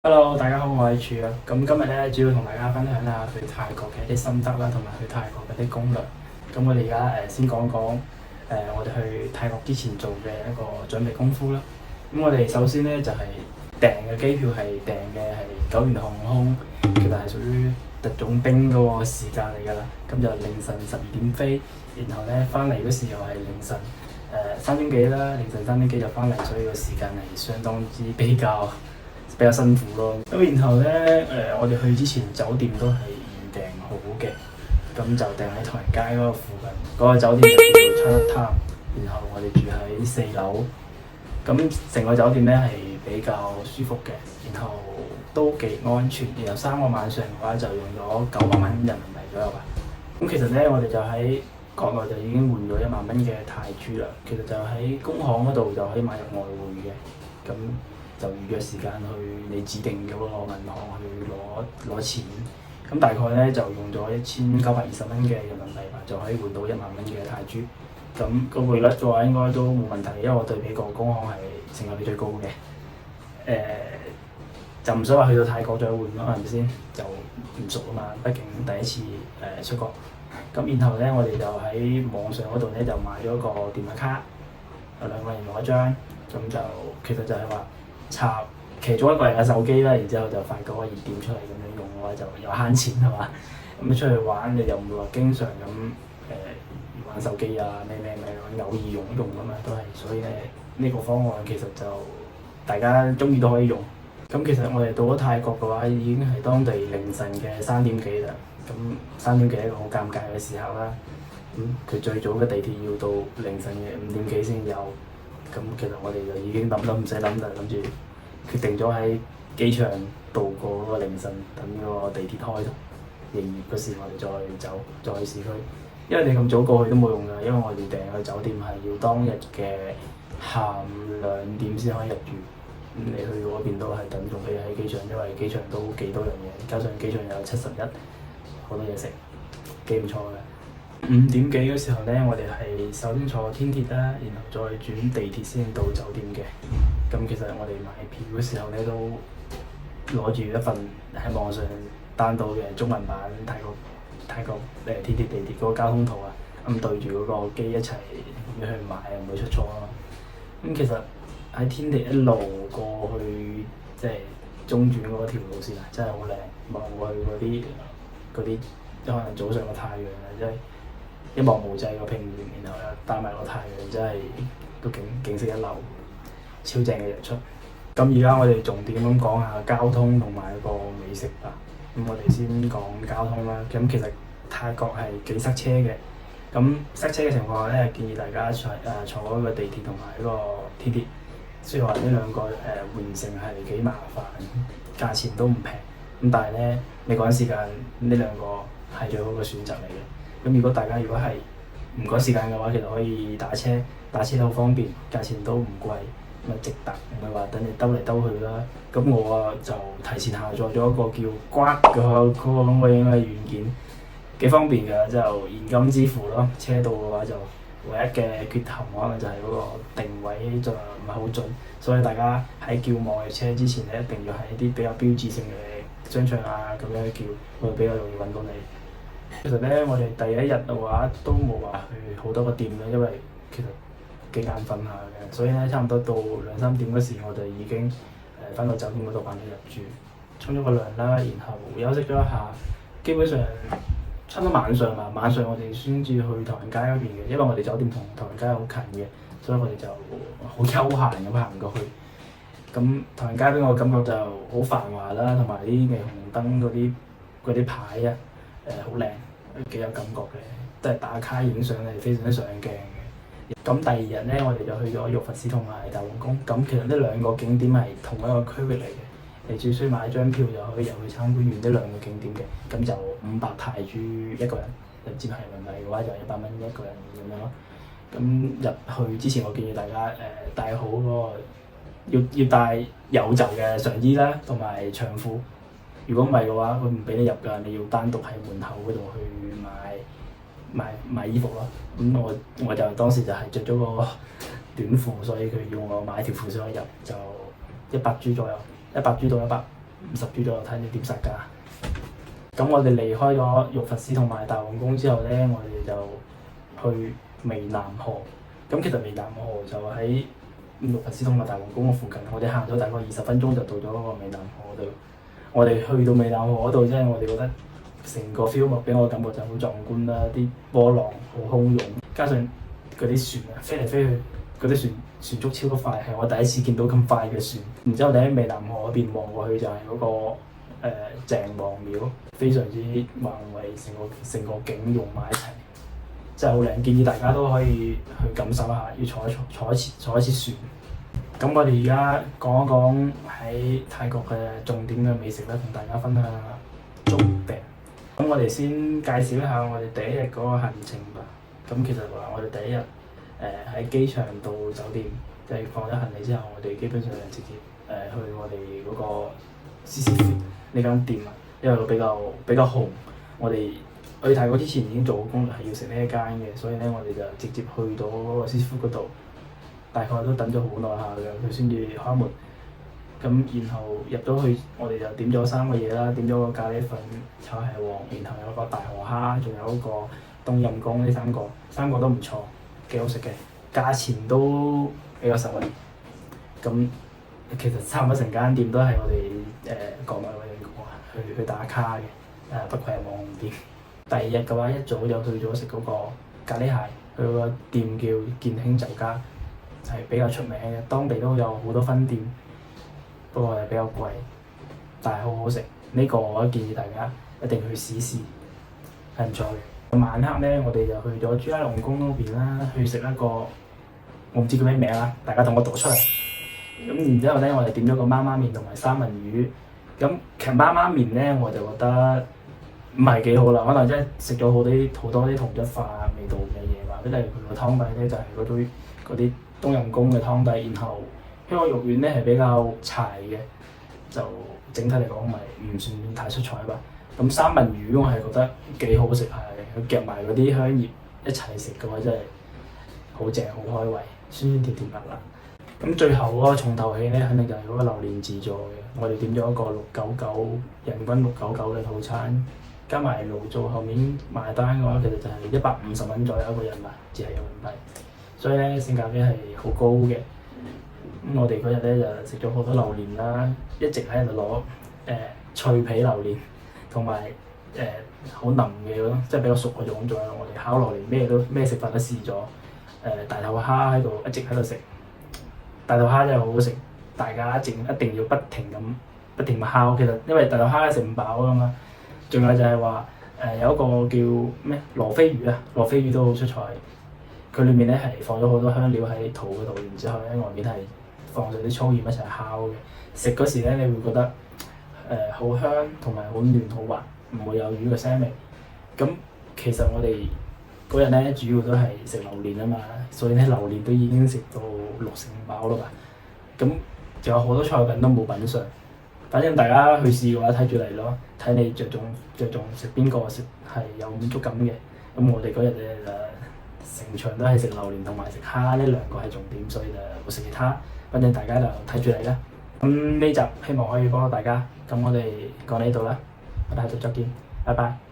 Hello，大家好，我係柱啊。咁今日咧，主要同大家分享下去泰國嘅一啲心得啦，同埋去泰國嘅啲攻略。咁我哋而家先講講我哋去泰國之前做嘅一個準備功夫啦。咁我哋首先咧就係訂嘅機票係訂嘅係九元航空，其實係屬於特種兵嗰個時間嚟㗎啦。咁就凌晨12點飛，然後咧翻嚟嗰時候係凌晨3點幾啦，凌晨3點幾就翻嚟，所以個時間係相當之比較辛苦咯。咁然後咧我哋去之前酒店都係預訂好嘅，咁就訂喺唐人街嗰個附近嗰個酒店就叫做 Chinatown，然後我哋住喺4樓，咁成個酒店咧係比較舒服嘅，然後都幾安全。然後3個晚上嘅話就用咗900蚊人民幣左右吧。咁其實咧我哋就喺國內就已經換咗1萬蚊嘅泰銖啦。其實就喺工行嗰度就可以買入外匯嘅，咁就預約時間去你指定嘅嗰個銀行去攞錢，咁大概咧就用咗1920蚊嘅人民幣吧，就可以換到1萬蚊嘅泰銖。咁個匯率嘅話應該都冇問題，因為我對比過工行係性價比最高嘅。就唔使話去到泰國再換咯，係咪先？就唔熟啊嘛，畢竟第一次出國。咁然後咧，我哋就喺網上嗰度咧就買咗個電話卡，有2個人攞一張，咁就其實就係話插其中一個人嘅手機啦，然之後就發嗰個熱點出嚟咁樣用嘅話就又慳錢係嘛？咁出去玩你又唔會話經常咁玩手機啊咩，偶爾用一用㗎嘛都係，所以咧呢個方案其實就大家中意都可以用。咁其實我哋到咗泰國嘅話，已經係當地凌晨嘅3點幾啦。咁3點幾係一個好尷尬嘅時候啦。佢最早嘅地鐵要到凌晨嘅5點幾先有。咁其實我哋就已經諗都唔使諗就諗住決定咗喺機場度過嗰個凌晨，等嗰個地鐵開營業嗰時，我哋再走再去市區。因為你咁早過去都冇用㗎，因為我哋訂嘅酒店係要當日嘅下午2點先可以入住。你去嗰邊都係等仲比喺機場，因為機場都幾多樣嘢，加上機場有71，好多嘢食，幾唔錯嘅。5點幾嘅時候咧，我哋係首先坐天鐵啦，然後再轉地鐵先到酒店嘅。咁其實我哋買票嘅時候咧，都攞住一份喺網上 down 到嘅中文版泰國天鐵地鐵嗰個交通圖啊，咁對住嗰個機一齊咁樣去買，唔會出錯啊嘛。咁其實喺天地一路過去，即係中轉嗰條路線啊，真係好靚，望過去嗰啲可能早上個太陽啊，真係一望無際個平原，然後又帶埋個太陽，真係都景色一流，超正嘅日出。咁而家我哋重點咁講下交通同埋個美食啦。咁我哋先講交通啦。咁其實泰國係幾塞車嘅。咁塞車嘅情況下咧，建議大家坐嗰個地鐵同埋嗰個天鐵。雖然話呢兩個換乘係幾麻煩，價錢都唔平，咁但係咧你趕時間呢兩個係最好嘅選擇嚟嘅。咁如果大家係唔趕時間嘅話，其實可以打車，打車好方便，價錢都唔貴，咁啊直達，唔係話等你兜嚟兜去啦。咁我就提前下載咗一個叫 Grab 嘅嗰個咁嘅軟件，幾方便㗎，就現金支付咯。車到嘅話就唯一嘅缺陷可能就係嗰個定位就唔係好準，所以大家喺叫網約車之前咧，一定要喺一啲比較標誌性嘅商場啊咁樣叫，會比較容易揾到你。其實咧，我哋第一日嘅話都冇話去好多個店啦，因為其實幾眼瞓下嘅，所以咧差唔多到2、3點嗰時，我哋已經返到酒店嗰度辦咗入住，沖咗個涼啦，然後休息咗一下，基本上差唔多晚上嘛，晚上我哋先至去唐人街嗰邊嘅，因為我哋酒店同唐人街好近嘅，所以我哋就好悠閒咁行過去。咁唐人街俾我感覺就好繁華啦，同埋啲霓虹燈嗰啲牌啊，好靚，幾有感覺嘅，都係打卡影相係非常之上鏡嘅。咁第二日咧，我哋就去咗玉佛寺同埋大皇宮。咁其實呢兩個景點係同一個區域嚟嘅。你只需買張票就可以入去參觀完呢兩個景點嘅，咁就500泰銖一個人，折合人民幣嘅話就100蚊一個人咁樣咯。咁入去之前，我建議大家帶好嗰個要帶有袖嘅上衣啦，同埋長褲。如果唔係嘅話，佢唔俾你入㗎，你要單獨喺門口嗰度去買衣服咯。咁我就當時就係着咗個短褲，所以佢要我買條褲先可以入，就100銖左右，100銖到100 50左右，睇你點殺價。咁我哋離開咗玉佛寺同埋大皇宮之後咧，我哋就去湄南河。咁其實湄南河就喺玉佛寺同埋大皇宮嘅附近，我哋行咗大概20分鐘就到咗嗰個湄南河度。我哋去到湄南河嗰度，即係我哋覺得成個 feel 俾我嘅感覺就好壯觀啦，啲波浪好洶湧，加上嗰啲船啊飛嚟飛去，嗰啲船速超級快，係我第一次見到咁快嘅船。然之後你喺湄南河嗰邊望過去就係嗰個鄭王廟，非常之宏偉，成個景融埋一齊，真係好靚。建議大家都可以去感受一下，要坐一次船。咁我哋而家講一講喺泰國嘅重點嘅美食啦，同大家分享下粥餅。咁我哋先介紹一下我哋第一日嗰個行程吧。咁其實話我哋第一日喺機場到酒店，即係放咗行李之後，我哋基本上直接去我哋嗰個 CCFood 呢間店啊，因為佢比較紅。我哋去泰國之前已經做好攻略，係要食呢一間嘅，所以咧我哋就直接去到嗰個 CCFood 嗰度。大概都等咗好耐下嘅，佢先至開門。咁然後入咗去，我哋就點咗3個嘢啦，點咗個咖喱粉炒蟹黃，然後有個大河蝦，仲有一個冬陰功，呢三個都唔錯，幾好食嘅，價錢都比較實惠。咁其實差唔多成間店都係我哋國內嘅人去打卡嘅，不愧係網紅店。第二日嘅話，一早就去咗食嗰個咖喱蟹，佢個店叫建興酒家。係比較出名嘅，當地都有好多分店，不過係比較貴，但係好好食。呢個我都建議大家一定去試試，係唔錯嘅。晚黑咧，我哋就去咗朱拉隆功嗰邊啦，去食一個我唔知叫咩名啦，大家同我讀出嚟。咁然之後咧，我哋點咗個媽媽麵同埋三文魚。咁其實媽媽麵咧，我就覺得唔係幾好啦，可能真係食咗好多啲同質化味道嘅嘢吧。例如佢個湯底咧，就係嗰啲冬陰功嘅湯底，然後香港肉丸咧係比較柴嘅，就整體嚟講咪唔算太出彩吧。咁三文魚我係覺得幾好食下嘅，佢夾埋嗰啲香葉一齊食嘅話真係好正，好開胃，酸酸甜甜辣辣。咁最後嗰個重頭戲咧，肯定就係嗰個榴蓮自助嘅。我哋點咗一個699，人均699嘅套餐，加埋爐灶後面埋單嘅話，其實就係150蚊左右一個人吧，只係人民幣。所以咧，性價比係好高嘅。咁我哋嗰日咧就食咗好多榴蓮啦，一直喺度攞脆皮榴蓮，同埋好腍嘅嗰種，即係比較熟嗰種。仲有我哋烤榴蓮，咩食法都試咗。大頭蝦喺度一直喺度食，大頭蝦真係好好食，大家一定要不停咁烤。其實因為大頭蝦食唔飽㗎嘛。仲有就係話有一個叫咩羅非魚啊，羅非魚都好出彩。佢裏面咧係放咗好多香料喺肚嗰度，然之後咧外面係放咗啲粗鹽一齊烤嘅。食嗰時咧，你會覺得好香同埋好嫩好滑，唔會有魚嘅腥味。咁其實我哋嗰日咧主要都係食榴蓮啊嘛，所以咧榴蓮都已經食到60飽啦吧。咁仲有好多菜品都冇品嚐，反正大家去試嘅話睇住嚟咯，睇你着重食邊個食係有滿足感嘅。咁我哋嗰日咧成場都係食榴蓮同埋食蝦，呢2個係重點，所以就冇食其他。反正大家就睇住嚟啦。咁呢集希望可以幫到大家。咁我哋講呢度啦，我哋下集再見，拜拜。